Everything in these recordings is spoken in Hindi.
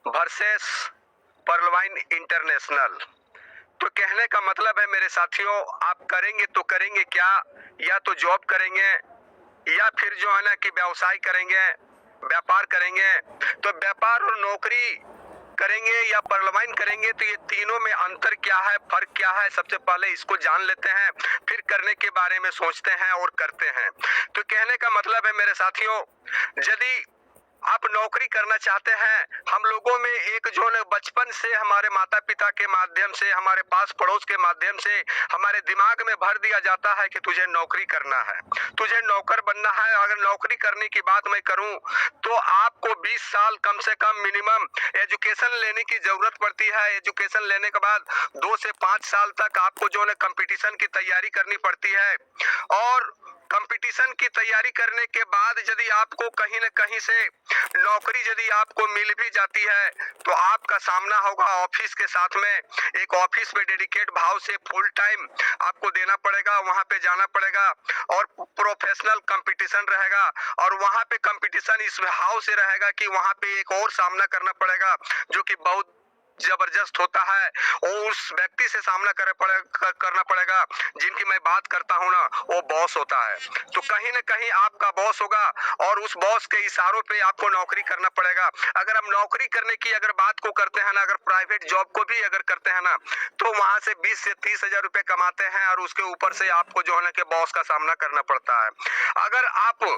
Versus पर्लवाइन international. तो कहने का मतलब है मेरे साथियों, आप करेंगे तो करेंगे क्या, या तो जॉब करेंगे या फिर जो है ना कि व्यवसाय करेंगे, व्यापार करेंगे। तो व्यापार और नौकरी करेंगे या पर्लवाइन करेंगे, तो ये तीनों में अंतर क्या है, फर्क क्या है, सबसे पहले इसको जान लेते हैं, फिर करने के बारे में सोचते हैं और करते हैं। तो कहने का मतलब है मेरे साथियों, यदि आप नौकरी करना चाहते हैं, हम लोगों में एक जो है बचपन से हमारे माता पिता के माध्यम से, हमारे पास पड़ोस के माध्यम से हमारे दिमाग में भर दिया जाता है कि तुझे नौकरी करना है, तुझे नौकर बनना है। अगर नौकरी करने की बात मैं करूं तो आपको 20 साल कम से कम मिनिमम एजुकेशन लेने की जरूरत पड़ती है। एजुकेशन लेने के बाद 2 से 5 साल तक आपको जो है कंपटीशन की तैयारी करनी पड़ती है, और कंपटीशन की तैयारी करने के बाद यदि आपको कहीं न कहीं से नौकरी यदि आपको मिल भी जाती है, तो आपका सामना होगा ऑफिस के साथ में। एक ऑफिस में डेडिकेट भाव से फुल टाइम आपको देना पड़ेगा, वहां पे जाना पड़ेगा, और प्रोफेशनल कंपटीशन रहेगा। और वहां पे कंपटीशन इस भाव से रहेगा कि वहां पे एक और सामना करना पड़ेगा जो कि बहुत जबरदस्त होता है, और उस व्यक्ति से सामना करना पड़ेगा जिनकी मैं बात करता हूँ ना, वो बॉस होता है। तो कहीं ना कहीं आपका बॉस होगा, और उस बॉस के इशारों पे आपको नौकरी करना पड़ेगा। अगर हम नौकरी करने की अगर बात को करते हैं ना, अगर प्राइवेट जॉब को भी अगर करते हैं ना, तो वहां से 20 से 30 हजार रुपए कमाते हैं, और उसके ऊपर से आपको जो है ना कि बॉस का सामना करना पड़ता है। अगर आप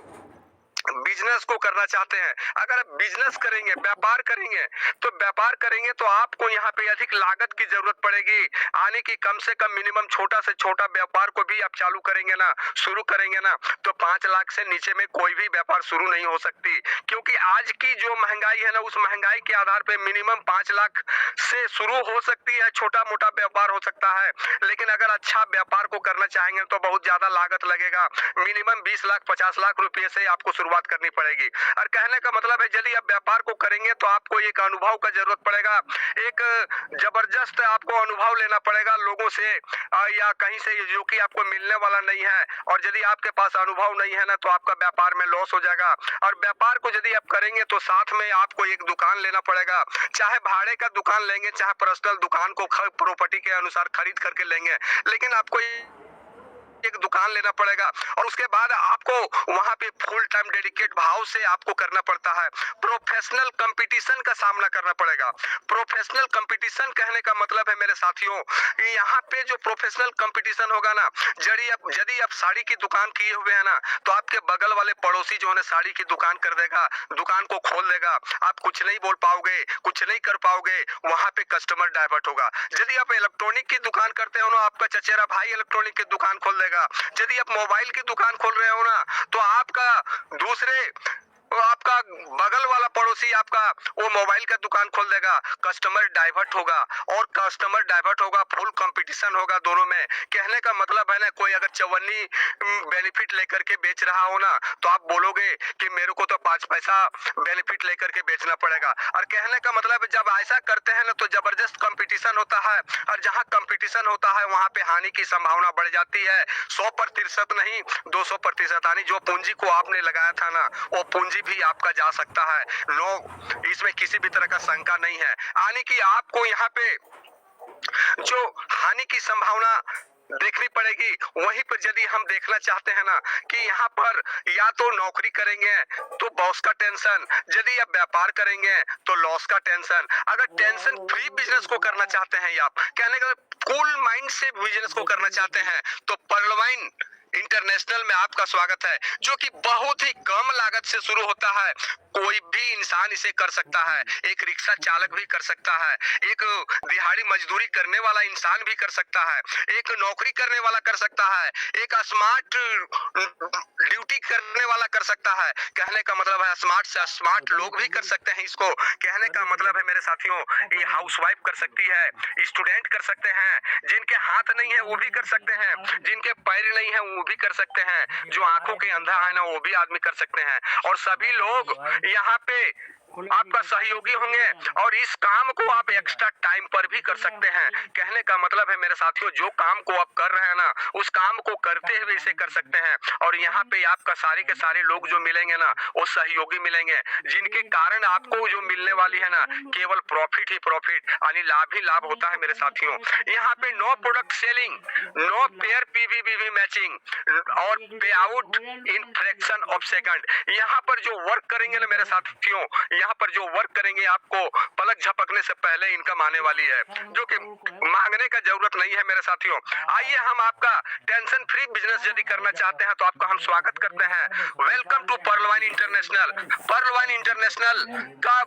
बिजनेस को करना चाहते हैं, अगर आप बिजनेस करेंगे, व्यापार करेंगे, तो व्यापार करेंगे तो आपको यहाँ पे अधिक लागत की जरूरत पड़ेगी आने की। कम से कम मिनिमम छोटा से छोटा व्यापार को भी आप चालू करेंगे ना, शुरू करेंगे ना, तो 5 लाख से नीचे में कोई भी व्यापार शुरू नहीं हो सकती। क्योंकि आज की जो महंगाई है ना, उस महंगाई के आधार पे मिनिमम 5 लाख से शुरू हो सकती है, छोटा मोटा व्यापार हो सकता है। लेकिन अगर अच्छा व्यापार को करना चाहेंगे तो बहुत ज्यादा लागत लगेगा, मिनिमम 20 लाख 50 लाख रुपए से आपको शुरुआत करनी पड़ेगी। और कहने का मतलब है, यदि आप व्यापार को करेंगे तो आपको एक अनुभव का जरूरत पड़ेगा, एक जबरदस्त आपको अनुभव लेना पड़ेगा लोगों से, या कहीं से, जो कि आपको मिलने वाला नहीं है। और यदि आपके पास अनुभव नहीं है ना, तो आपका व्यापार में लॉस हो जाएगा। और व्यापार को यदि आप करेंगे तो साथ में आपको एक दुकान लेना पड़ेगा, चाहे भाड़े का दुकान लेंगे, चाहे पर्सनल दुकान को प्रॉपर्टी के अनुसार खरीद करके लेंगे, लेकिन आपको एक दुकान लेना पड़ेगा। और उसके बाद आपको वहां पे फुल टाइम डेडिकेट भाव से आपको करना पड़ता है। प्रोफेशनल कंपटीशन का सामना करना पड़ेगा। प्रोफेशनल कंपटीशन कहने का मतलब है मेरे साथियों, यहाँ पे जो प्रोफेशनल कंपटीशन होगा ना, यदि आप साड़ी की दुकान किए हुए हैं ना, तो आपके बगल वाले पड़ोसी जो है साड़ी की दुकान कर देगा, दुकान को खोल देगा, आप कुछ नहीं बोल पाओगे, कुछ नहीं कर पाओगे, वहां पे कस्टमर डाइवर्ट होगा। यदि आप इलेक्ट्रॉनिक की दुकान करते हो ना, आपका चचेरा भाई इलेक्ट्रॉनिक की दुकान खोल देगा। यदि आप मोबाइल की दुकान खोल रहे हो ना, तो आपका दूसरे, तो आपका बगल वाला पड़ोसी आपका वो मोबाइल का दुकान खोल देगा, कस्टमर डाइवर्ट होगा, और कस्टमर डाइवर्ट होगा, फुल कंपटीशन होगा दोनों में। कहने का मतलब है ना, कोई अगर चवन्नी बेनिफिट लेकर के बेच रहा हो ना, तो आप बोलोगे कि मेरे को तो 5 पैसा बेनिफिट लेकर के बेचना पड़ेगा। और कहने का मतलब जब ऐसा करते हैं ना, तो जबरदस्त कंपटीशन होता है, और जहाँ कंपटीशन होता है वहां पे हानि की संभावना बढ़ जाती है। 100% नहीं, 200% हानि। जो पूंजी को आपने लगाया था ना, वो पूंजी भी आपका जा सकता है। लोग इसमें किसी भी तरह का शंका नहीं है। यानी कि आपको यहाँ पे जो हानि की संभावना देखनी पड़ेगी, वहीं पर यदि हम देखना चाहते हैं ना कि यहाँ पर या तो नौकरी करेंगे तो बॉस का टेंशन, यदि आप व्यापार करेंगे तो लॉस का टेंशन। अगर टेंशन फ्री बिजनेस को करना चाहते हैं, आप कहने का कूल माइंड से बिजनेस को करना चाहते हैं, तो पर्लवाइन इंटरनेशनल में आपका स्वागत है, जो कि बहुत ही कम लागत से शुरू होता है। कोई भी इंसान इसे कर सकता है, एक रिक्शा चालक भी कर सकता है, एक दिहाड़ी मजदूरी करने वाला इंसान भी कर सकता है, एक नौकरी करने वाला कर सकता है, एक स्मार्ट ड्यूटी करने वाला कर सकता है। कहने का मतलब है स्मार्ट से स्मार्ट लोग भी कर सकते हैं इसको। कहने का मतलब है मेरे साथियों, ये हाउसवाइफ कर सकती है, स्टूडेंट कर सकते हैं, जिनके हाथ नहीं है वो भी कर सकते हैं, जिनके पैर नहीं है वो भी कर सकते हैं, जो आंखों के अंधा है ना वो भी आदमी कर सकते हैं। और सभी लोग यहाँ पे आपका सहयोगी होंगे और इस काम को आप एक्स्ट्रा टाइम पर भी कर सकते हैं। कहने का मतलब है मेरे साथियों, जो काम को आप कर रहे हैं ना, उस काम को करते हुए इसे कर सकते हैं। और यहाँ पे आपका सारे के सारे लोग जो मिलेंगे ना, वो सहयोगी मिलेंगे, जिनके कारण आपको जो मिलने वाली है ना, केवल प्रॉफिट ही प्रॉफिट यानी लाभ ही लाभ होता है मेरे साथियों। यहाँ पे no product selling, no pair पीवीबीवी मैचिंग और payout in fraction of second. यहाँ पर जो वर्क करेंगे ना मेरे साथियों, यहाँ पर जो वर्क करेंगे आपको पलक झपकने से पहले इनकम आने वाली है, जो कि मांगने का जरूरत नहीं है मेरे साथियों। आइए हम आपका टेंशन फ्री बिजनेस यदि करना चाहते हैं तो आपका हम स्वागत करते हैं। Welcome to Pearl Wine International. Pearl Wine International का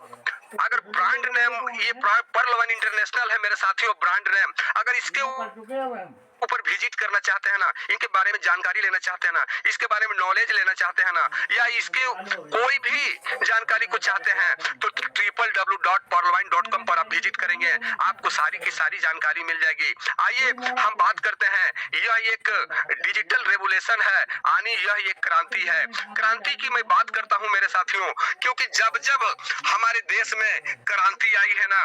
अगर ब्रांड नेम, ये पर्ल वाइन इंटरनेशनल है मेरे साथियों ब्रांड नेम। अगर इसके ऊपर विजिट करना चाहते हैं ना, इनके बारे में जानकारी लेना चाहते हैं ना, इसके बारे में नॉलेज लेना चाहते हैं ना, या इसके कोई भी जानकारी को चाहते हैं तो www.pearlwine.com पर आप विजिट करेंगे, आपको सारी की सारी जानकारी मिल जाएगी। आइए हम बात करते हैं, यह एक डिजिटल रेवोल्यूशन है, यानी यह एक क्रांति है। क्रांति की मैं बात करता हूं मेरे साथियों, क्योंकि जब जब हमारे देश में क्रांति आई है ना,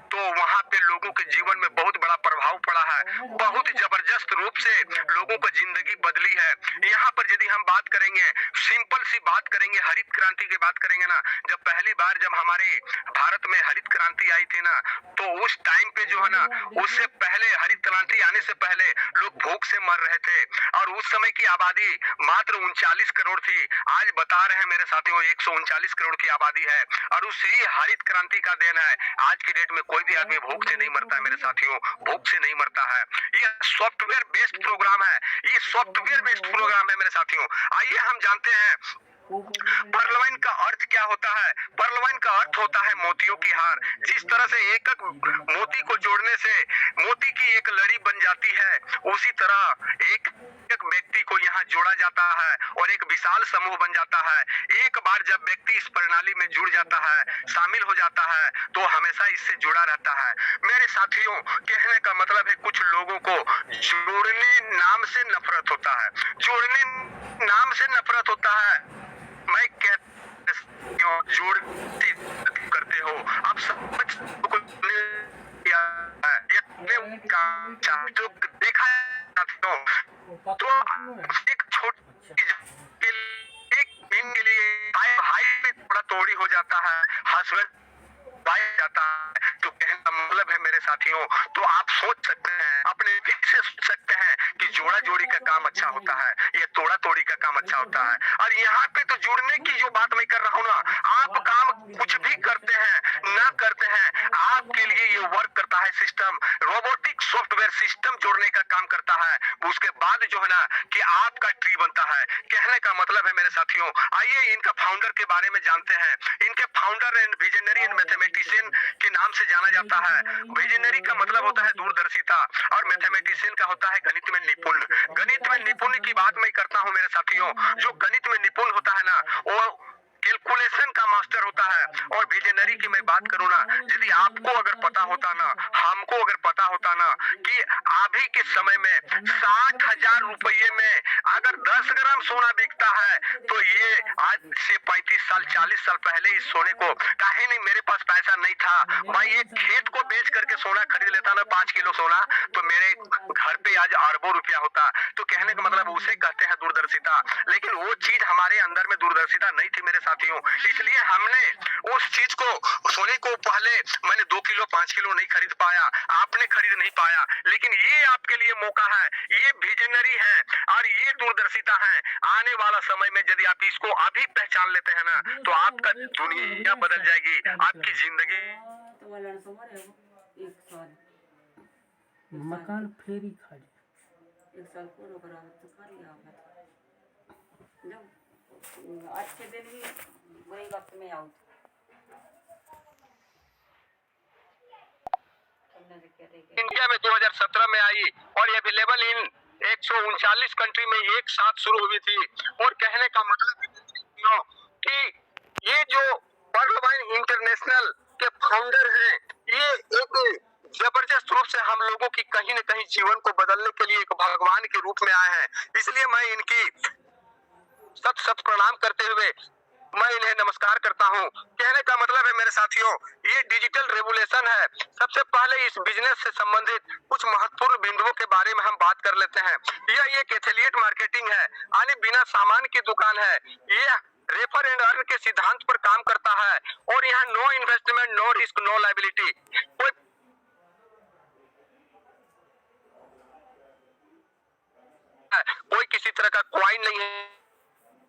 तो वहां पे लोगों के जीवन में बहुत बड़ा प्रभाव पड़ा है, बहुत जबरदस्त रूप से लोगों को जिंदगी बदली है। यहाँ पर यदि हम बात करेंगे, सिंपल सी बात करेंगे, हरित क्रांति की बात करेंगे ना, जब पहली बार जब हमारे भारत में हरित क्रांति आई थी ना, तो उस टाइम पे जो है ना, उससे पहले हरित क्रांति आने से पहले लोग भूख से मर रहे थे और उस समय की आबादी मात्र 39 करोड़ थी। आज बता रहे हैं मेरे साथियों 139 करोड़ की आबादी है, और उसी हरित क्रांति का देन है आज की डेट में कोई भी आदमी भूख से नहीं मरता है मेरे साथियों, भूख से नहीं मरता है। ये सॉफ्टवेयर बेस्ड प्रोग्राम है, ये सॉफ्टवेयर बेस्ड प्रोग्राम है मेरे साथियों। आइए हम जानते हैं पर्ल वाइन का अर्थ क्या होता है। पर्ल वाइन का अर्थ होता है मोतियों की हार। जिस तरह से एक एक मोती को जोड़ने से मोती की एक लड़ी बन जाती है, उसी तरह एक एक व्यक्ति को यहाँ जोड़ा जाता है और एक विशाल समूह बन जाता है। एक बार जब व्यक्ति इस प्रणाली में जुड़ जाता है, शामिल हो जाता है, तो हमेशा इससे जुड़ा रहता है। मेरे साथियों, कहने का मतलब है कुछ लोगों को जोड़ने नाम से नफरत होता है, जोड़ने नाम से नफरत होता है। मैं जोड़ करते हो आप समझ तो देखा तो एक छोटी एक दिन के लिए भाई में थोड़ा तोड़ी हो जाता है, हस्बैंड जाता है। तो कहने का मतलब है मेरे साथियों, तो आप सोच सकते हैं, अपने दिल से सोच सकते हैं कि जोड़ा जोड़ी का काम अच्छा होता है, ये तोड़ा तोड़ी का काम अच्छा होता है। और यहाँ पे तो जुड़ने की जो बात मैं कर रहा हूँ ना, आप काम कुछ भी करते हैं ना करते हैं, आपके लिए ये वर्क करता है सिस्टम, रोबोटिक सॉफ्टवेयर सिस्टम जोड़ने का काम करता है। उसके बाद जो है ना कि आपका ट्री बनता है। कहने का मतलब है मेरे साथियों, आइए इनका फाउंडर के बारे में जानते हैं। इनके founder and visionary and mathematician के नाम से जाना जाता है। विजनरी का मतलब होता है दूरदर्शिता और मैथमेटिशियन का होता है गणित में निपुण। गणित में निपुण की बात मैं करता हूं मेरे साथियों, जो गणित में निपुण होता है ना, वो कैलकुलेशन का मास्टर होता है। और विजनरी की मैं बात करूं ना, यदि आपको अगर पता होता ना, हमको अगर पता होता ना कि अभी के समय में 60,000 रुपये में अगर 10 ग्राम सोना बिकता है, तो ये आज से 35 साल 40 साल पहले इस सोने को काहे नहीं, मेरे पास पैसा नहीं था, मैं एक खेत को बेच करके सोना खरीद लेता ना 5 किलो सोना, तो मेरे घर पे आज अरबों रुपया होता। तो कहने का मतलब उसे कहते हैं दूरदर्शिता। लेकिन वो चीज हमारे अंदर में दूरदर्शिता नहीं थी मेरे साथियों, इसलिए हमने उस चीज को, सोने को पहले मैंने 2 किलो 5 किलो नहीं खरीद पाया, आपने खरीद नहीं पाया, लेकिन ये आपके लिए मौका है, ये विजनरी है और ये दूरदर्शिता है। आने वाला समय में यदि आप इसको अभी पहचान लेते हैं ना, तो आपका दुनिया बदल जाएगी, आपकी जिंदगी। मकान फेरी खाली एक साल पूरा बराबर तो खा लिया जब अच्छे दिन ही वही वक्त में आउट इंडिया में 2017 में आई और ये अवेलेबल इन 139 कंट्री में एक साथ शुरू हुई थी। और कहने का मतलब कि ये जो पर्ल वाइन इंटरनेशनल के फाउंडर हैं, ये एक जबरदस्त रूप से हम लोगों की कहीं न कहीं जीवन को बदलने के लिए एक भगवान के रूप में आए हैं। इसलिए मैं इनकी सत सत प्रणाम करते हुए मैं इन्हें नमस्कार करता हूँ। कहने का मतलब है मेरे साथियों, ये डिजिटल रेवोल्यूशन है। सबसे पहले इस बिजनेस से संबंधित कुछ महत्वपूर्ण बिंदुओं के बारे में हम बात कर लेते हैं। यह एक एफिलिएट मार्केटिंग है, यानी बिना सामान की दुकान है। यह रेफर एंड अर्न के सिद्धांत पर काम करता है और यहाँ no investment, no risk, no liability, कोई किसी तरह का क्वाइन नहीं है,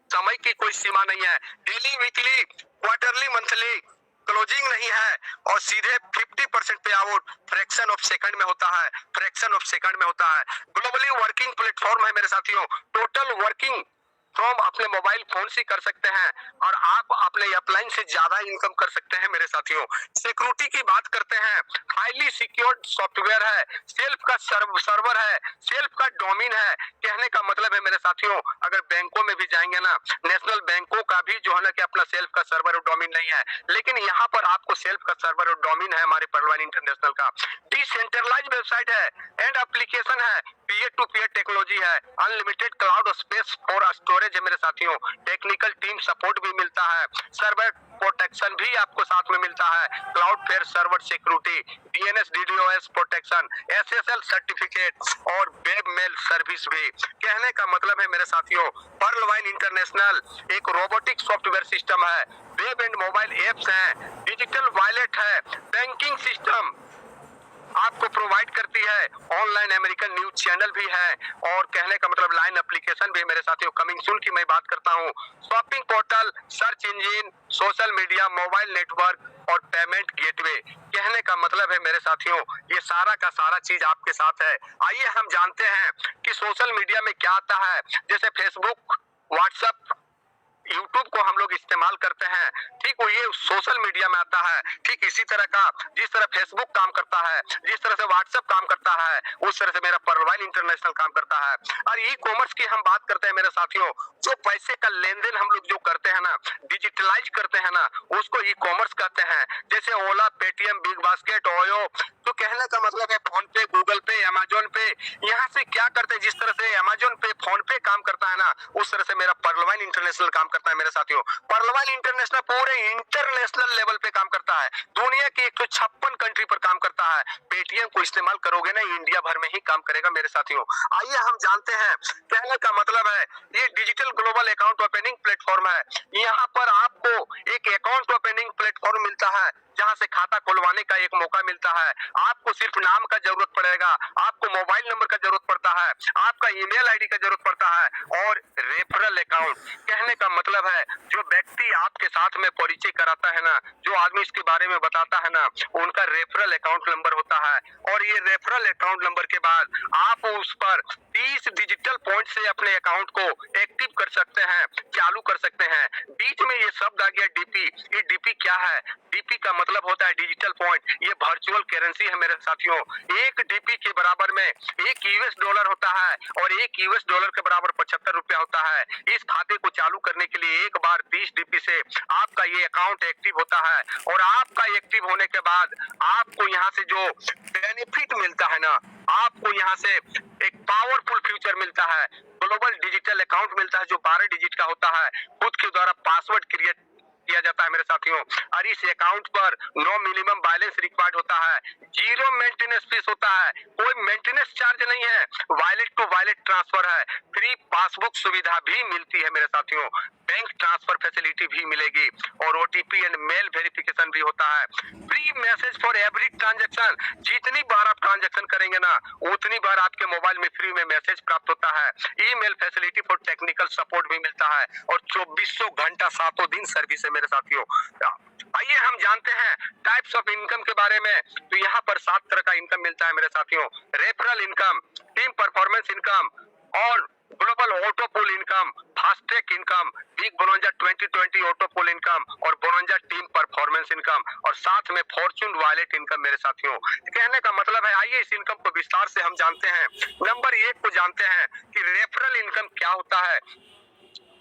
समय की कोई सीमा नहीं है, daily, weekly, quarterly, monthly closing नहीं है और सीधे 50% पे आउट फ्रैक्शन ऑफ सेकंड में होता है। ग्लोबली वर्किंग प्लेटफॉर्म है मेरे साथियों। टोटल वर्किंग फ्रॉम अपने मोबाइल फोन से कर सकते हैं और आप अपने अपलाइन से ज्यादा इनकम कर सकते हैं मेरे साथियों। सिक्योरिटी की बात करते हैं, हाईली सिक्योर्ड सॉफ्टवेयर है, सेल्फ का सर्वर है, सेल्फ का डोमेन है। कहने का मतलब है मेरे साथियों, अगर बैंकों में भी जाएंगे ना, नेशनल बैंकों का भी जो है ना कि अपना सेल्फ का सर्वर और डोमेन नहीं है, लेकिन यहाँ पर आपको सेल्फ का सर्वर और डोमेन है हमारे पर्लवाइन इंटरनेशनल का। डिसेंट्रलाइज्ड वेबसाइट है एंड एप्लीकेशन है, पीयर टू पीयर टेक्नोलॉजी है, unlimited cloud space for storage है मेरे साथियों। टेक्निकल टीम सपोर्ट भी मिलता है, सर्वर प्रोटेक्शन भी आपको साथ में मिलता है, cloud fair server security, DNS DDoS protection, SSL certificate और वेब मेल सर्विस भी। कहने का मतलब है मेरे साथियों, पर्लवाइन इंटरनेशनल एक रोबोटिक सॉफ्टवेयर सिस्टम है, वेब एंड मोबाइल एप्स हैं, डिजिटल वॉलेट है, बैंकिंग सिस्टम आपको प्रोवाइड करती है, ऑनलाइन अमेरिकन न्यूज चैनल भी है और कहने का मतलब लाइन एप्लीकेशन भी मेरे साथियों। कमिंग सून की मैं बात करता हूँ, shopping portal, search engine, social media, mobile network और पेमेंट गेटवे। कहने का मतलब है मेरे साथियों, ये सारा का सारा चीज आपके साथ है। आइए हम जानते हैं कि सोशल मीडिया में क्या आता है। जैसे फेसबुक, व्हाट्सएप, यूट्यूब को हम लोग इस्तेमाल करते हैं, ठीक वो ये सोशल मीडिया में आता है। ठीक इसी तरह का जिस तरह फेसबुक काम करता है, जिस तरह से व्हाट्सएप काम करता है, उस तरह से मेरा पर्लवाइन इंटरनेशनल काम करता है। और ई कॉमर्स की हम बात करते हैं मेरे साथियों, जो पैसे का लेन देन हम लोग जो करते हैं ना, डिजिटलाइज करते हैं ना, उसको ई कॉमर्स कहते हैं। जैसे ओला, पेटीएम, बिग बास्केट, ओयो। तो कहने का मतलब है फोन पे, गूगल पे, अमेजोन पे, यहाँ से क्या करते हैं, जिस तरह से अमेजोन पे, फोन पे काम करता है ना, उस तरह से मेरा पर्लवाइन इंटरनेशनल काम करता है मेरे साथियों। पर्लवाइन इंटरनेशनल पूरे इंटरनेशनल लेवल पे काम करता है, दुनिया की 156 कंट्री पर काम करता है। पेटीएम को इस्तेमाल करोगे ना, इंडिया भर में ही काम करेगा मेरे साथियों। आइए हम जानते हैं, कहने का मतलब है ये digital global account opening platform है। यहाँ पर आपको एक अकाउंट ओपनिंग प्लेटफॉर्म मिलता है, जहाँ से खाता खुलवाने का एक मौका मिलता है। आपको सिर्फ नाम का जरूरत पड़ेगा, आपको मोबाइल नंबर का जरूरत पड़ता है, आपका ईमेल आईडी का जरूरत पड़ता है और रेफरल अकाउंट। कहने का मतलब है जो व्यक्ति आपके साथ में परिचय कराता है ना, जो आदमी इसके बारे में बताता है ना, उनका रेफरल अकाउंट नंबर होता है और ये रेफरल अकाउंट नंबर के बाद आप उस पर 30 डिजिटल पॉइंट से अपने अकाउंट को एक्टिव कर सकते हैं, चालू कर सकते हैं। बीच में ये शब्द आ गया डीपी। ये डीपी क्या है? डीपी का मतलब होता है डिजिटल पॉइंट। ये वर्चुअल करेंसी है मेरे साथियों। एक डीपी के बराबर में एक यूएस डॉलर होता है और एक यूएस डॉलर के बराबर 75 रुपया होता है। इस खाते को चालू करने के लिए एक बार 30 डीपी से आपका ये अकाउंट एक्टिव होता है और आपका एक्टिव होने के बाद आपको यहाँ से जो बेनिफिट मिलता है ना, आपको यहाँ से एक पावरफुल फ्यूचर मिलता है, ग्लोबल डिजिटल अकाउंट मिलता है जो 12 डिजिट का होता है। खुद के द्वारा पासवर्ड क्रिएट किया जाता है मेरे साथियों और इस अकाउंट पर नो मिनिमम बैलेंस रिक्वायर्ड होता है, जीरो मेंटेनेंस फीस होता है, कोई मेंटेनेंस चार्ज नहीं है, वॉलेट टू वॉलेट ट्रांसफर है, फ्री पासबुक सुविधा भी मिलती है मेरे साथियों, बैंक ट्रांसफर फैसिलिटी भी मिलेगी और ओटीपी एंड मेल वेरिफिकेशन भी होता है, free message for every transaction. जितनी बार आप ट्रांजैक्शन करेंगे ना, उतनी बार आपके मोबाइल में फ्री में मैसेज प्राप्त होता है। Email facility for technical support भी मिलता है और 2400 घंटा 7 दिन सर्विस है मेरे साथियों। आइए हम जानते हैं टाइप्स ऑफ इनकम के बारे में। तो यहाँ पर 7 तरह का इनकम मिलता है मेरे साथियों। Referral income, team performance income और global auto pool income, fast track income, big bonanza 2020 auto pool income और बोनंजा टीम परफॉर्मेंस इनकम और साथ में फॉर्चून वॉलेट इनकम मेरे साथियों। कहने का मतलब है, आइए इस इनकम को विस्तार से हम जानते हैं। नंबर 1 को जानते हैं कि रेफरल इनकम क्या होता है।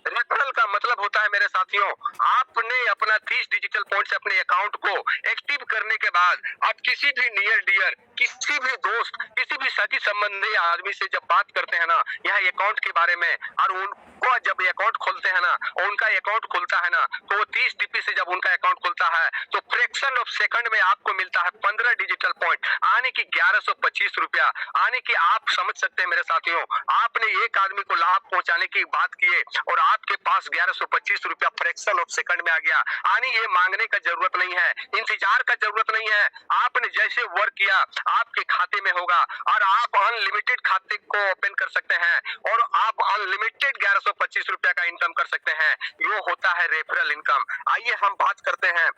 रेफरल का मतलब होता है मेरे साथियों, आपने अपना 30 डिजिटल पॉइंट से अपने अकाउंट को एक्टिव करने के बाद आप किसी भी नियर डियर, किसी भी दोस्त, किसी भी सगी संबंधी आदमी से जब बात करते हैं ना यह अकाउंट के बारे में, और उनको जब अकाउंट खोलते हैं ना, उनका अकाउंट खुलता है ना, तो वो 30 डीपी से जब उनका अकाउंट खुलता है तो फ्रैक्शन ऑफ सेकंड में आपको मिलता है 15 डिजिटल पॉइंट, आने की 1125 रुपया, आने की आप समझ सकते हैं मेरे साथियों, आपने एक आदमी को लाभ पहुंचाने की बात किए और आपके पास 1125 रुपया फ्रैक्शन ऑफ सेकंड में आ गया। आने ये मांगने का जरूरत नहीं है, इंतजार का जरूरत नहीं है, आपने जैसे वर्क किया आपके खाते में होगा और आप अनलिमिटेड खाते को ओपन कर सकते हैं और आप अनलिमिटेड 1125 रुपया का इनकम कर सकते हैं। ये होता है रेफरल इनकम। आइए हम बात करते हैं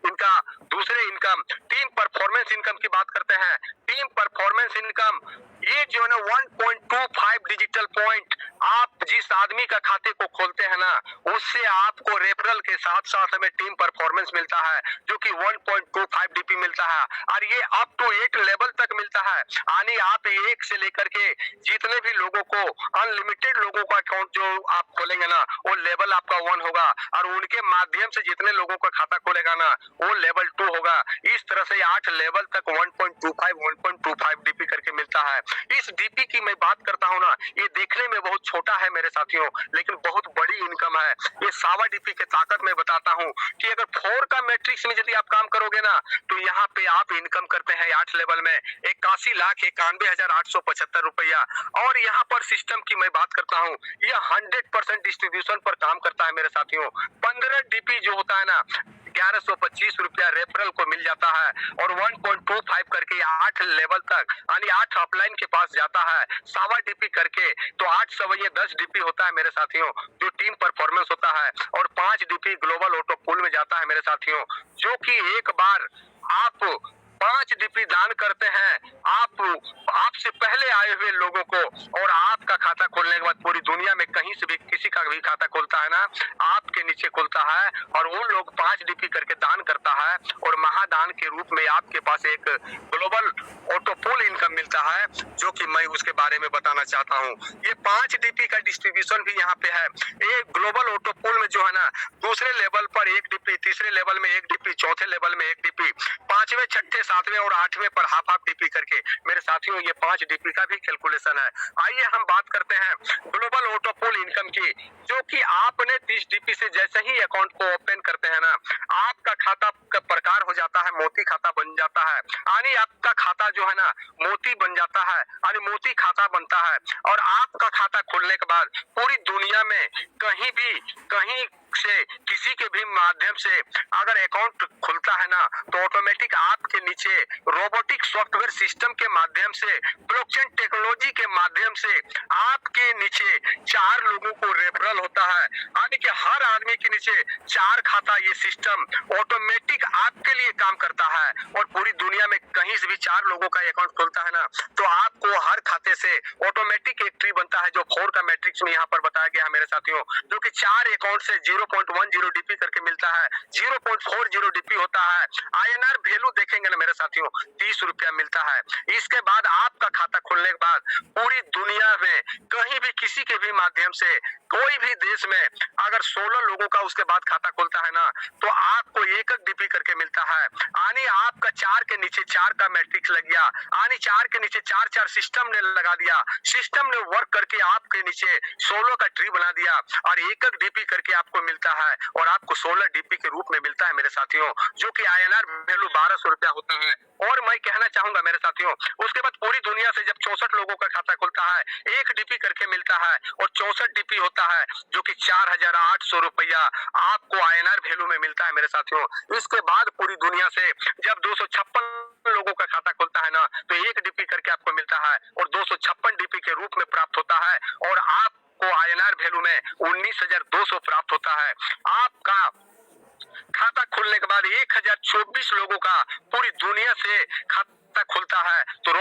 इनका दूसरे इनकम, टीम परफॉर्मेंस इनकम की बात करते हैं। टीम परफॉर्मेंस इनकम ये जो है ना 1.25 डिजिटल पॉइंट आप जिस आदमी का खाते को खोलते हैं ना उससे आपको रेफरल के साथ साथ हमें टीम परफॉर्मेंस मिलता है जो कि 1.25 डीपी मिलता है और ये अप टू 8 लेवल तक मिलता है। यानी आप एक से लेकर के जितने भी लोगों को अनलिमिटेड लोगों का अकाउंट जो आप खोलेंगे ना वो लेवल आपका 1 होगा और उनके माध्यम से जितने लोगों का खाता खोलेगा ना वो लेवल 2 होगा। इस तरह से 8 लेवल तक 1.25 डीपी करके मिलता है। इस डीपी की मैं बात करता हूँ ना, ये देखने में बहुत छोटा है मेरे साथियों लेकिन बहुत बड़ी इनकम है। ये सावा डीपी की ताकत मैं बताता हूँ कि अगर 4 का मैट्रिक्स में यदि आप काम करोगे ना तो यहाँ पे आप इनकम करते हैं 8 लेवल में 81,91,875 रुपया। और यहाँ पर सिस्टम की मैं बात करता हूँ, यह 100% डिस्ट्रीब्यूशन पर काम करता है मेरे साथियों। 15 डीपी जो होता है ना 1125 रुपया रेफरल को मिल जाता है और 1.25 करके 8 लेवल तक यानी 8 अपलाइन के पास जाता है। सावा डीपी करके तो 8 सवैये 10 डीपी होता है मेरे साथियों जो टीम परफॉर्मेंस होता है और 5 डीपी ग्लोबल ऑटो पूल में जाता है मेरे साथियों, जो कि एक बार आप 5 डीपी दान करते हैं आपसे पहले आए हुए लोगों को और आपका खाता खोलने के बाद पूरी दुनिया में कहीं से भी किसी का भी खाता खुलता है ना आपके नीचे खुलता है और वो लोग 5 डीपी करके दान करता है और महादान के रूप में आपके पास एक ग्लोबल ऑटो पूल इनकम मिलता है जो कि मैं उसके बारे में बताना चाहता हूँ। ये 5 डीपी का डिस्ट्रीब्यूशन भी यहाँ पे है। ये ग्लोबल ऑटो पूल में जो है ना दूसरे लेवल पर 1 डीपी, तीसरे लेवल में 1 डीपी, चौथे लेवल में 1 डीपी, 5वें, 6ठे, 7वें और 8वें पर हाफ डीपी करके मेरे साथियों ये 5 डीपी का भी कैलकुलेशन है। आइए हम बात करते हैं ग्लोबल ऑटो पूल इनकम की, जो कि आपने 30 डीपी से जैसे ही अकाउंट को ओपन करते हैं ना आपका खाता का प्रकार हो जाता है, मोती खाता बन जाता है। यानी आपका खाता जो है ना मोती बन जाता है यानी मोती खाता बनता है और आपका खाता खुलने के बाद पूरी दुनिया में कहीं से किसी के भी माध्यम से अगर अकाउंट खुलता है ना तो ऑटोमेटिक आपके नीचे रोबोटिक सॉफ्टवेयर सिस्टम के माध्यम से, ब्लॉकचेन टेक्नोलॉजी के माध्यम से आपके नीचे 4 लोगों को रेफरल होता है। यानी कि हर आदमी के नीचे 4 खाता ये सिस्टम ऑटोमेटिक आपके लिए काम करता है और पूरी दुनिया में कहीं से भी 4 लोगों का अकाउंट खुलता है ना तो आपको हर खाते से ऑटोमेटिक एक ट्री बनता है जो 4 का मैट्रिक्स में यहाँ पर बताया गया है मेरे साथियों, जो कि 4 अकाउंट से 0.10 डीपी करके मिलता है। 0.40 डीपी होता है। INR वैल्यू देखेंगे ना मेरे साथियों 30 रुपया मिलता है। इसके बाद आपका खाता खुलने के बाद पूरी दुनिया में कहीं भी किसी के भी माध्यम से कोई भी देश में अगर 16 लोगों का उसके बाद खाता खुलता है ना तो आपको 1 डीपी करके मिलता है। यानी आपका 4 के नीचे 4 का मैट्रिक्स लग गया, यानी 4 के नीचे 4 सिस्टम ने लगा दिया, सिस्टम ने वर्क करके आपके नीचे 16 का ट्री बना दिया और 1 डीपी करके आपको मिलता है और आपको 16 डीपी के रूप में मिलता है मेरे साथियों, जो कि INR वैल्यू 1200 रुपया होता है। और मैं कहना चाहूंगा मेरे साथियों उसके बाद पूरी दुनिया से जब 64 लोगों का खाता खुलता है 1 डीपी करके मिलता है और 64 डीपी होता है जो कि 4,800 रुपया आपको INR वैल्यू में मिलता है मेरे साथियों। इसके बाद पूरी दुनिया से जब 256 लोगों का खाता खुलता है ना तो 1 डीपी करके आपको मिलता है और 256 डीपी के रूप में प्राप्त होता है और आपको INR वैल्यू में 19,200 प्राप्त होता है। आपका खाता खुलने के बाद 1024 लोगों का पूरी दुनिया से खाता खुलता है तो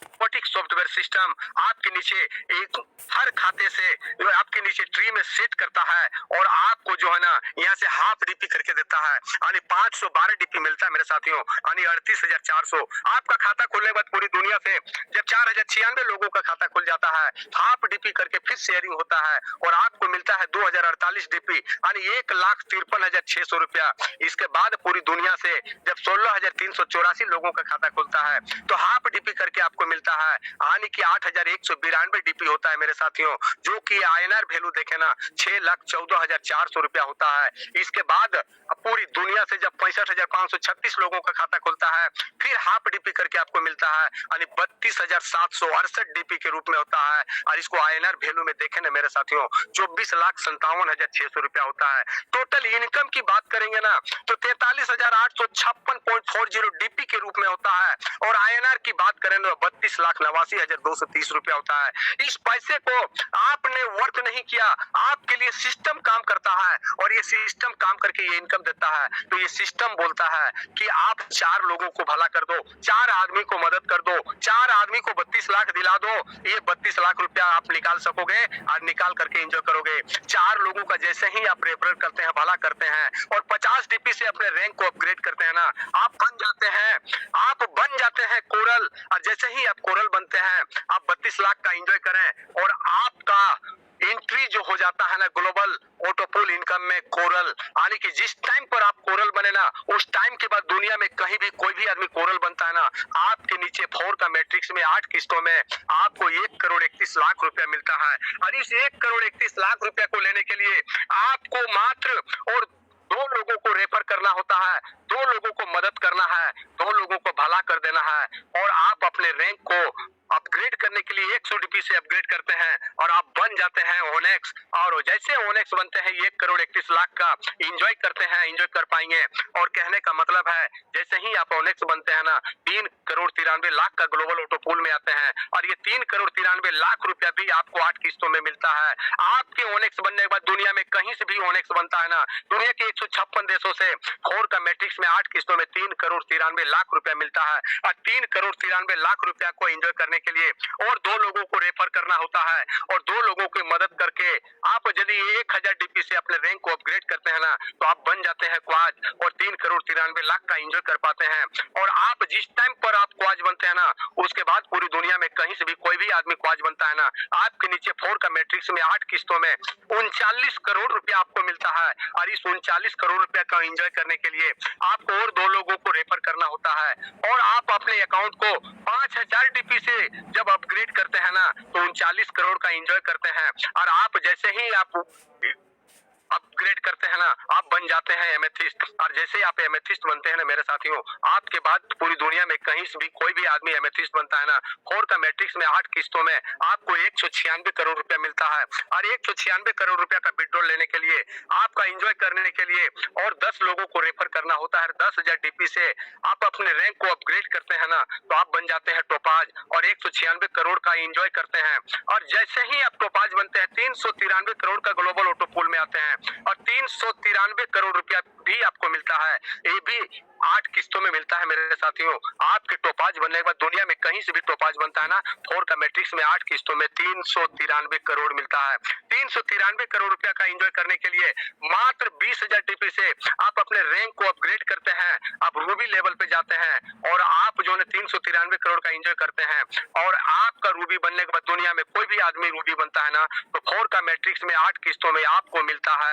रोबोटिक सॉफ्टवेयर सिस्टम आपके नीचे एक हर खाते से जो आपके नीचे ट्री में सेट करता है और आपको जो है ना यहाँ से हाफ डीपी करके देता है, यानी 512 डीपी मिलता है मेरे साथियों, यानी 38,400। आपका खाता खुलने के बाद पूरी दुनिया से जब 4,096 लोगों का खाता खुल जाता है, हाफ डीपी करके फिर शेयरिंग होता है और आपको मिलता है 2048 डीपी, यानी 1,53,600 रुपया। इसके बाद पूरी दुनिया से जब 16,384 लोगों का खाता खुलता है तो हाफ डीपी करके आपको मिलता है, यानी कि 8,192 डीपी होता है मेरे साथियों, जो कि आईएनआर वैल्यू देखे ना 6,14,400 रुपया होता है। इसके बाद पूरी दुनिया से जब 65,536 लोगों का खाता खुलता है फिर हाफ डीपी करके आपको मिलता है, यानी 32,768 डीपी के रूप में होता है। और इसको आईएनआर वैल्यू में देखे ना मेरे साथियों 24,57,600 रुपया होता है। टोटल इनकम की बात करेंगे ना तो 43,856.40 डीपी के रूप में होता है और आईएनआर की बात करें तो 32,89,230 रुपया होता है। इस पैसे को आपने वर्क नहीं किया, आपके लिए सिस्टम काम करता है और ये सिस्टम काम करके ये इनकम देता है। तो ये सिस्टम बोलता है कि आप 4 लोगों को भला कर दो, 4 आदमी को मदद कर दो, 4 आदमी को 32 लाख दिला दो, ये 32 लाख रुपया आप निकाल सकोगे और निकाल करके एंजॉय करोगे। 4 लोगों का जैसे ही आप रेफर करते हैं, भला करते हैं और 50 डीपी से अपने रैंक को अपग्रेड करते हैं ना, आप बन जाते हैं कोरल। और जैसे ही आप कोरल बनते हैं आप 32 लाख का एंजॉय करें और आपका एंट्री जो हो जाता है ना ग्लोबल ऑटोपूल इनकम में कोरल, यानी कि जिस टाइम पर आप कोरल बने ना उस टाइम के बाद दुनिया में कहीं भी कोई भी आदमी कोरल बनता है ना, आपके नीचे 4 का मैट्रिक्स में 8 किस्तों में आपको 1,31,00,000 रुपया मिलता है। और इस 1,31,00,000 रुपया को लेने के लिए आपको मात्र और 2 लोगों को रेफर करना होता है, 2 लोगों को मदद करना है, 2 लोगों को भला कर देना है और आप अपने रैंक को अपग्रेड करने के लिए 100 डीपी से अपग्रेड करते हैं और आप बन जाते हैं ओनेक्स। और जैसे ओनेक्स बनते हैं 1,31,00,000 का एंजॉय करते हैं, एंजॉय कर पाएंगे। और कहने का मतलब है जैसे ही आप ओनेक्स बनते हैं ना 3,93,00,000 का ग्लोबल ऑटोपूल में आते हैं और ये 3,93,00,000 रुपया भी आपको 8 किस्तों में मिलता है। आपके ओनेक्स बनने के बाद दुनिया में कहीं से भी ओनेक्स बनता है ना, दुनिया के 156 देशों से 4 का मैट्रिक्स में 8 किस्तों में 3,93,00,000 रुपया मिलता है। और 3,93,00,000 रुपया को एंजॉय करने के लिए और 2 लोगों को रेफर करना होता है और 2 लोगों की मदद करके आप यदि 1,000 डीपी से अपने रैंक को अपग्रेड करते हैं ना तो आप बन जाते हैं क्वाज और 3,93,00,000 का एंजॉय कर पाते हैं। और आप जिस टाइम पर आप क्वाज बनते हैं ना उसके बाद पूरी दुनिया में कहीं से भी कोई भी आदमी क्वाज बनता है ना, आपके नीचे 4 का मैट्रिक्स में 8 किस्तों में 39 करोड़ रुपया आपको मिलता है। और इस 39 करोड़ रुपया का एंजॉय करने के लिए आपको और 2 लोगों को रेफर करना होता है और आप अपने अकाउंट को 5,000 डीपी से जब अपग्रेड करते हैं ना तो 39 करोड़ का एंजॉय करते हैं। और आप जैसे ही आप अपग्रेड करते हैं ना आप बन जाते हैं एमेथिस्ट। और जैसे आप एमेथिस्ट बनते हैं ना मेरे साथियों, आपके बाद पूरी दुनिया में कहीं से भी कोई भी आदमी एमेथिस्ट बनता है ना 4 का मैट्रिक्स में 8 किस्तों में आपको 196 करोड़ रुपया मिलता है। और 196 करोड़ रुपया का विड्रॉल लेने के लिए आपका एंजॉय करने के लिए और 10 लोगों को रेफर करना होता है। 10,000 डीपी से आप अपने रैंक को अपग्रेड करते हैं ना तो आप बन जाते हैं टोपाज और 196 करोड़ का एंजॉय करते हैं। और जैसे ही आप टोपाज बनते हैं 393 करोड़ का ग्लोबल ऑटोपूल में आते हैं और 393 करोड़ रुपया भी आपको मिलता है। ये भी 8 किस्तों में मिलता है मेरे साथियों। आपके टोपाज बनने के बाद दुनिया में कहीं से भी टोपाज बनता है ना 4 का मैट्रिक्स में 8 किस्तों में 393 करोड़ मिलता है। 393 करोड़ रुपया का एंजॉय करने के लिए मात्र 20,000 डीपी से आप अपने रैंक को अपग्रेड करते हैं, आप रूबी लेवल पे जाते हैं और आप जो है 393 करोड़ का एंजॉय करते हैं। और आपका रूबी बनने के बाद दुनिया में कोई भी आदमी रूबी बनता है ना तो 4 का मैट्रिक्स में 8 किस्तों में आपको मिलता है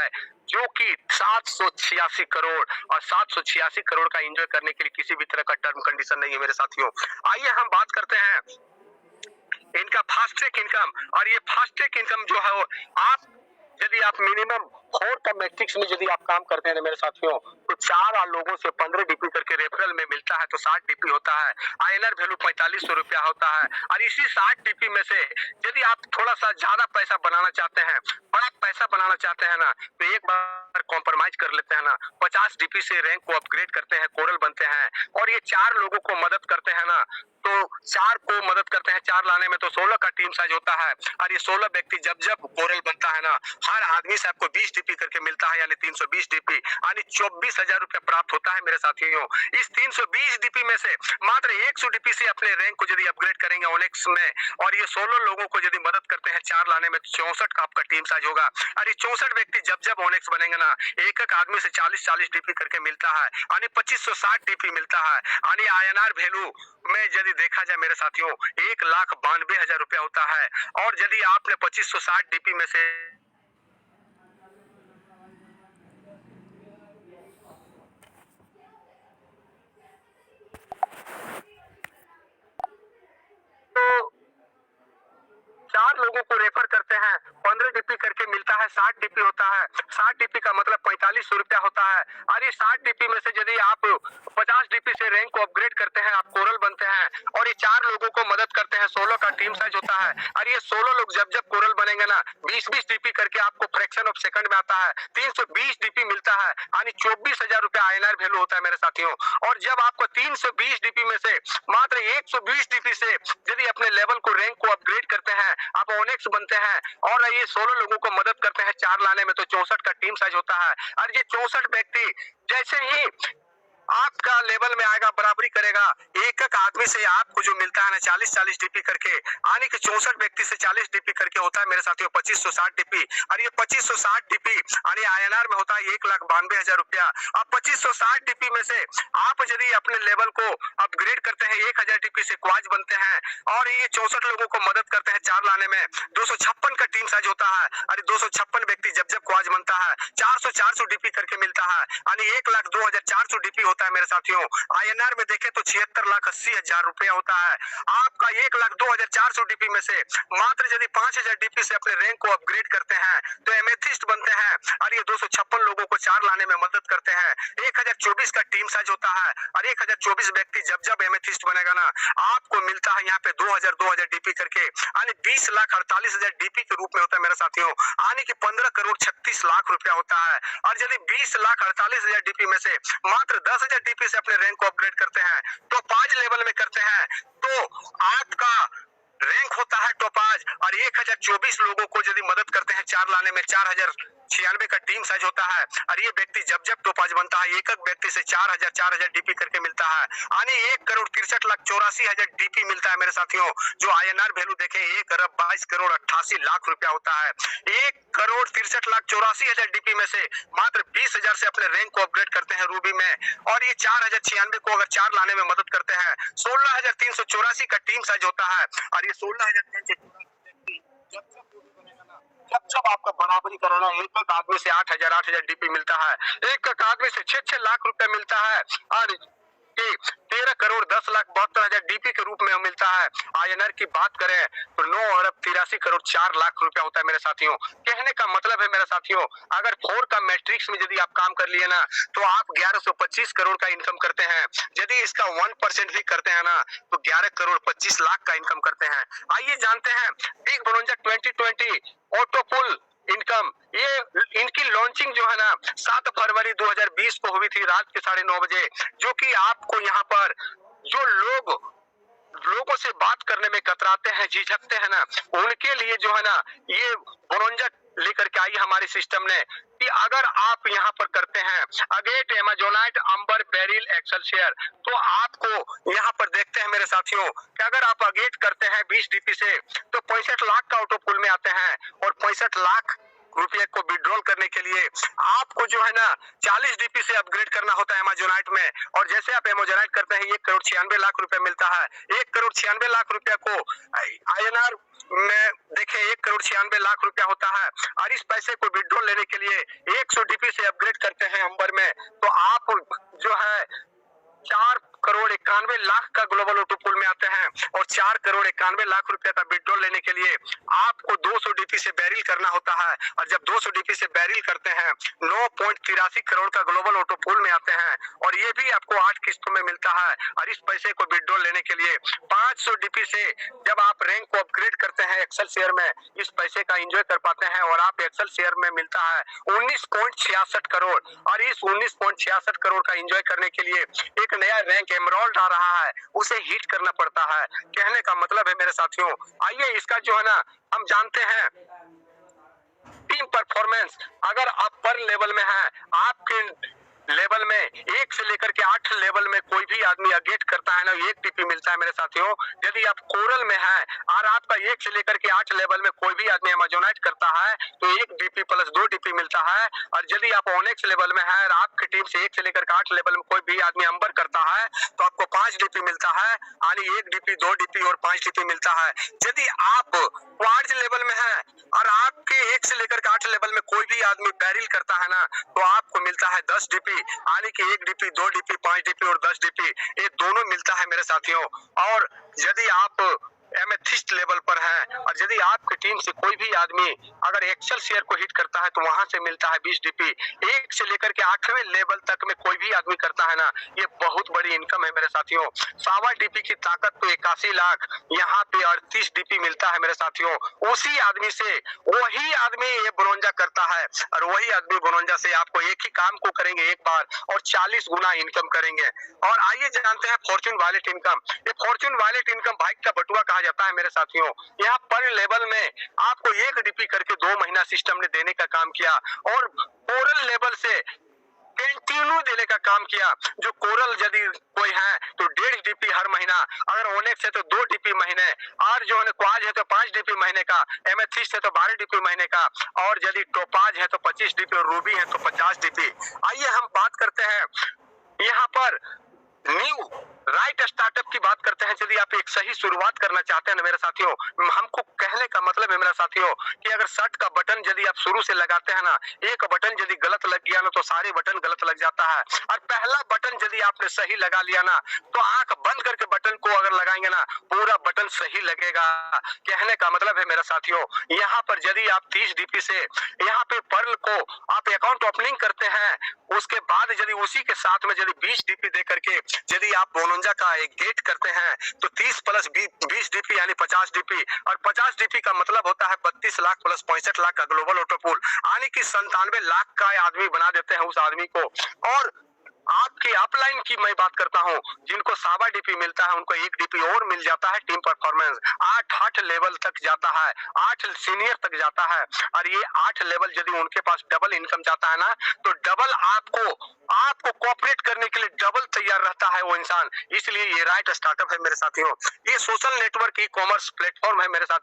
जो कि 786 करोड़। और 786 करोड़ का एंजॉय करने के लिए किसी भी तरह का टर्म कंडीशन नहीं है मेरे साथियों। आइए हम बात करते हैं इनका फास्ट ट्रैक इनकम। और ये फास्ट ट्रैक इनकम जो है वो आप यदि आप मिनिमम 4 का मैट्रिक्स में यदि आप काम करते हैं मेरे साथियों तो 4 लोगों से 15 डीपी करके रेफरल में मिलता है तो 60 डीपी होता है। आईएनआर वैल्यू 4500 रुपया होता है। और इसी 60 डीपी में से यदि आप थोड़ा सा ज्यादा पैसा बनाना चाहते हैं, बड़ा पैसा बनाना चाहते हैं ना तो एक बार कॉम्प्रोमाइज कर लेते हैं ना, 50 डीपी से रैंक को अपग्रेड करते हैं, कोरल बनते हैं और ये 4 लोगों को मदद करते हैं ना तो 4 को मदद करते हैं। 4 लाने में तो 16 का टीम साइज होता है। और ये 16 व्यक्ति जब जब कोरल बनता है ना हर आदमी से आपको 20 डीपी करके मिलता है, यानी 320 डीपी, यानी 24,000 रुपया प्राप्त होता है मेरे साथियों। इस 320 डीपी में से मात्र 100 डीपी से अपने रैंक को यदि अपग्रेड करेंगे ओनेक्स में, और ये 16 लोगों को यदि मदद करते हैं 4 लाने में, 64 का आपका टीम साइज होगा। और ये 64 व्यक्ति जब जब ओनेक्स बनेंगे ना, एक एक आदमी से 40-40 डीपी करके मिलता है, यानी 2560 डीपी मिलता है। यानी आईएनआर वैल्यू में यदि देखा जाए मेरे साथियों 1,92,000 रुपया होता है। और यदि आपने 2560 डीपी में से तो 4 लोगों को रेफर करते हैं, 15 डीपी करके मिलता है, 60 डीपी होता है। 60 डीपी का मतलब 4500 रुपया होता है। और ये 60 डीपी में से यदि आप 50 डीपी से रैंक को अपग्रेड करते हैं, आप कोरल बनते हैं, और ये 4 लोगों को मदद करते हैं, 16 का टीम साइज होता है। और ये 16 लोग जब जब कोरल बनेंगे ना, 20-20 डीपी करके आपको फ्रैक्शन ऑफ सेकंड में आता है, 320 डीपी मिलता है, यानी 24,000 रुपया आईएनआर वैल्यू होता है मेरे साथियों। और जब आपको 320 डीपी में से मात्र 120 डीपी से यदि अपने लेवल को रैंक को अपग्रेड करते हैं, आप ओनेक्स बनते हैं, और ये 16 लोगों को मदद करते हैं 4 लाने में, तो 64 का टीम साइज होता है। और ये 64 व्यक्ति जैसे ही आपका लेवल में आएगा, बराबरी करेगा, एक एक आदमी से आपको जो मिलता है ना 40-40 डीपी करके, आने के 64 व्यक्ति से 40 डीपी करके होता है मेरे साथियों 2560 डीपी। और ये 2560 डीपी यानी आईएनआर में होता है 1,92,000 रुपया। अब 2560 डीपी में से आप यदि अपने लेवल को अपग्रेड करते हैं, 1000 डीपी से क्वाज बनते हैं, और ये 64 लोगों को मदद करते हैं 4 लाने में, 256 का टीम साइज होता है। अरे 256 व्यक्ति जब जब क्वाज बनता है, 400 डीपी करके मिलता है, यानी 1,02,400 डीपी होता है मेरे साथियों। आईएनआर में देखें तो 76,80,000 रुपया होता है। आपका 1,02,400 डीपी में से मात्र यदि 5,000 डीपी से अपने रैंक को अपग्रेड करते हैं, तो एमेथिस्ट बनते हैं, और ये 256 लोगों को 4 लाने में मदद करते हैं। 1024 का टीम साइज होता है, और 1024 व्यक्ति जब जब एमेथिस्ट बनेगा ना, आपको मिलता है यहाँ पे 2,000 डीपी करके, यानी 20,48,000 डीपी के रूप में होता है मेरे साथियों, यानी कि 15,36,00,000 रुपया होता है। और यदि 20,48,000 डीपी में से मात्र 10,000 डीपी से अपने रैंक को अपग्रेड करते हैं, तो 5 लेवल में करते हैं, तो आपका रैंक होता है टॉप 5। और 1024 लोगों को यदि मदद करते हैं 4 लाने में, 4,096 का टीम साइज होता है। और ये व्यक्ति जब जब टॉप 5 बनता है, एक एक व्यक्ति से 4,000 डीपी करके मिलता है, यानी 1,63,84,000 डीपी मिलता है मेरे साथियों। जो आईएनआर वैल्यू देखें 1,22,88,00,000 रुपया होता है। 1,63,84,000 डीपी में से मात्र 20,000 से अपने रैंक को अपग्रेड करते हैं रूबी में, और ये 4,096 को अगर 4 लाने में मदद करते हैं, 16,384 का टीम साइज होता है। और ये 16,384 जब जब आपका बराबरी कराना, एक एक आदमी से 8,000 डीपी मिलता है, एक एक आदमी से 6-6 लाख रुपया मिलता है, और 13,10,72,000 डीपी के रूप में मिलता है। आईएनआर की बात करें तो 9,83,04,00,000 रुपया होता है मेरे साथियों। कहने का मतलब है मेरे साथियों, अगर 4 का मैट्रिक्स में यदि आप काम कर लिए ना, तो आप 1125 करोड़ का इनकम करते हैं। यदि इसका 1% भी करते हैं ना, तो 11,25,00,000 का इनकम करते हैं। आइए जानते हैं बिग बोनंजा 2020 ऑटोपुल इनकम, ये इनकी लॉन्चिंग जो है ना 7 फरवरी 2020 को हुई थी रात के 9:30 बजे, जो कि आपको यहाँ पर जो लोगों से बात करने में कतराते हैं, झिझकते हैं ना, उनके लिए जो है ना ये बोनंजा लेकर के आई हमारे सिस्टम ने, कि अगर आप यहाँ पर करते हैं अगेट एमेजोनाइट अंबर बेरिल एक्सेलसियर, तो आपको यहाँ पर देखते हैं मेरे साथियों कि अगर आप अगेट करते हैं 20 डीपी से, तो 65 लाख का ऑटो पुल में आते हैं, और 65 लाख रुपये को विड्रॉल करने के लिए आपको जो है ना 40 डीपी से अपग्रेड करना होता है एमेजोनाइट में। और जैसे आप एमेजोनाइट करते हैं 1,96,00,000 रुपया मिलता है। 1,96,00,000 रुपया को आईएनआर में देखें 1,96,00,000 रुपया होता है। और इस पैसे को विड्रॉल लेने के लिए 100 डीपी से अपग्रेड करते हैं अंबर में, तो आप जो है 4,91,00,000 का ग्लोबल ऑटो पुल में आते हैं, और 4,91,00,000 रुपया का विड्रॉल लेने के लिए आपको 200 डीपी से बैरिल करना होता है। और जब 200 डीपी से बैरिल करते हैं 9.83 करोड़ का ग्लोबल ऑटो पुल में आते हैं, और ये भी आपको 8 किस्तों में मिलता है। और इस पैसे को विड्रॉल लेने के लिए 500 डीपी से जब आप रैंक को अपग्रेड करते हैं एक्सेल शेयर में, इस पैसे का एंजॉय कर पाते हैं, और आप एक्सेल शेयर में मिलता है 19.66 करोड़। और इस 19.66 करोड़ का एंजॉय करने के लिए एक नया रैंक एमराल्ड आ रहा है, उसे हिट करना पड़ता है। कहने का मतलब है मेरे साथियों, आइए इसका जो है ना हम जानते हैं टीम टीम परफॉर्मेंस अगर अपर लेवल में है, आपके लेवल में 1 से लेकर के 8 लेवल में कोई भी आदमी अगेट करता है ना, 1 डीपी मिलता है मेरे साथियों। यदि आप कोरल में है और आपका 1 से लेकर के 8 लेवल में कोई भी आदमी अमेजोनाइट करता है तो 1 डीपी प्लस 2 डीपी मिलता है। और यदि आप ओनेक्स लेवल में है और आपकी टीम से 1 से लेकर के 8 लेवल में कोई भी आदमी अंबर करता है तो आपको 5 डीपी मिलता है, यानी 1 डीपी 2 डीपी और 5 डीपी मिलता है। यदि आप क्वार्ज लेवल में है और आपके 1 से लेकर के 8 लेवल में कोई भी आदमी बैरिल करता है ना तो आपको मिलता है 10 डीपी, यानी कि 1 डीपी 2 डीपी 5 डीपी और 10 डीपी, ये दोनों मिलता है मेरे साथियों। और यदि आप एमेथिस्ट लेवल पर है और यदि आपकी टीम से कोई भी आदमी अगर एक्सेल शेयर को हिट करता है तो वहां से मिलता है 20 डीपी। 1 से लेकर के 8वें लेवल तक में कोई भी आदमी करता है ना, ये बहुत बड़ी इनकम है मेरे साथियों। 1.25 डीपी की ताकत तो 81 लाख, यहाँ पे 38 डीपी मिलता है मेरे साथियों। उसी आदमी से वही आदमी ये ब्रोंजा करता है और वही आदमी ब्रोंजा से आपको एक ही काम को करेंगे एक बार और 40 गुना इनकम करेंगे। और आइए जानते हैं फॉर्च्यून वॉलेट इनकम। ये फॉर्च्यून वॉलेट इनकम भाग्य का बटुआ कहा जाता है मेरे साथियों। यहाँ पर लेवल में आपको 1 डीपी करके 2 महीना सिस्टम ने देने का काम किया और कोरल लेवल से कंटिन्यू देने का काम किया। जो कोरल यदि कोई है तो 1.5 डीपी हर महीना, अगर ओनेक्स है तो 2 डीपी महीने, और जो है क्वाज है तो 5 डीपी महीने का, एमेथिस्ट है तो 12 डीपी महीने का, और यदि टोपाज है तो 25 डीपी और रूबी है तो 50 डीपी। आइए हम बात करते हैं यहाँ पर न्यू राइट स्टार्टअप की बात करते हैं। यदि आप एक सही शुरुआत करना चाहते हैं ना मेरे साथियों, हमको कहने का मतलब है मेरे साथियों कि अगर शर्ट का बटन यदि आप शुरू से लगाते हैं ना, एक बटन यदि गलत लग गया ना तो सारे बटन गलत लग जाता है। और पहला बटन यदि आपने सही लगा लिया ना तो आंख बंद करके बटन को अगर लगाएंगे ना पूरा बटन सही लगेगा। कहने का मतलब है मेरे साथियों, यहाँ पर यदि आप 30 डीपी से यहाँ पे पर्ल को आप अकाउंट ओपनिंग करते हैं, उसके बाद यदि उसी के साथ में यदि 20 डीपी दे करके यदि आप बोनोंजा का एक गेट करते हैं तो 30 प्लस 20 डीपी यानी 50 डीपी, और 50 डीपी का मतलब होता है 32 लाख प्लस 65 लाख का ग्लोबल ऑटोपूल, यानी कि 97 लाख का आदमी बना देते हैं उस आदमी को। और आपकी अपलाइन की मैं बात करता हूं, जिनको 1.25 डीपी मिलता है उनको 1 डीपी और मिल जाता है। टीम परफॉर्मेंस 8 लेवल तक जाता है, 8 सीनियर तक जाता है, और ये 8 लेवल यदि उनके पास डबल इनकम जाता है ना तो डबल आपको कोऑपरेट करने के लिए डबल तैयार रहता है वो इंसान। इसलिए ये राइट स्टार्टअप है मेरे साथियों। ये social network e commerce platform है मेरे साथियों।